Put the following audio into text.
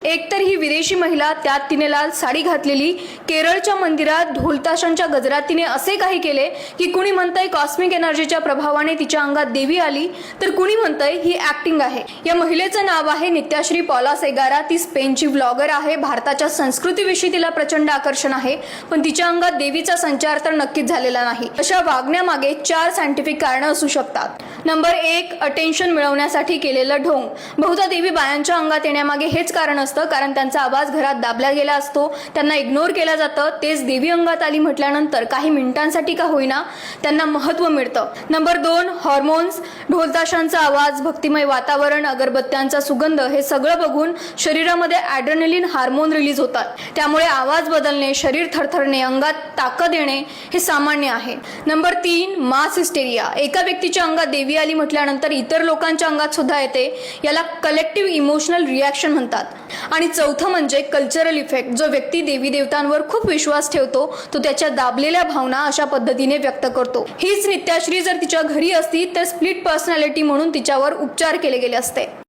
एकतर ही विदेशी महिला, त्यात तिने लाल साडी घातलेली, केरळच्या मंदिरात ढोलताशांच्या गजरात तिने असे काही केले की कुणी म्हणतंय कॉस्मिक एनर्जीच्या प्रभावाने तिच्या अंगात देवी आली, तर कुणी म्हणतंय ही ऍक्टिंग आहे। या महिलेचं नाव आहे नित्याश्री पॉला सेगारा। ती स्पेनची व्लॉगर आहे। भारताच्या संस्कृतीविषयी तिला प्रचंड आकर्षण आहे, पण तिच्या अंगात देवीचा संचार तर नक्कीच झालेला नाही। अशा वागण्यामागे 4 सायंटिफिक कारणं असू शकतात। नंबर 1, अटेन्शन मिळवण्यासाठी केलेलं ढोंग। बहुधा देवी बायांच्या अंगात येण्यामागे हेच कारण असतं, कारण त्यांचा आवाज घरात दाबला गेला असतो, त्यांना इग्नोर केलं जातं। तेच देवी अंगात आली म्हटल्यानंतर काही मिनिटांसाठी का होईना त्यांना महत्त्व मिळतं। Number 2, hormones. ढोलताशांचा आवाज, भक्तिमय वातावरण, अगरबत्त्यांचा सुगंध हे सगळं बघून शरीरामध्ये ॲड्रेनलिन हार्मोन रिलीज होतात, त्यामुळे आवाज बदलणे, शरीर थरथरणे, अंगात ताकद येणे हे सामान्य आहे। नंबर 3, मास हिस्टेरिया। एका व्यक्तीच्या अंगात देवी आली म्हटल्यानंतर इतर लोकांच्या अंगात सुद्धा येते, याला कलेक्टिव्ह इमोशनल रिॲक्शन म्हणतात। आणि चौथं म्हणजे कल्चरल इफेक्ट। जो व्यक्ती देवी देवतांवर खूप विश्वास ठेवतो तो त्याच्या दाबलेल्या भावना अशा पद्धतीने व्यक्त करतो। हीच नित्याश्री जर तिच्या घरी असती तर स्प्लिट पर्सनॅलिटी म्हणून तिच्यावर उपचार केले गेले असते।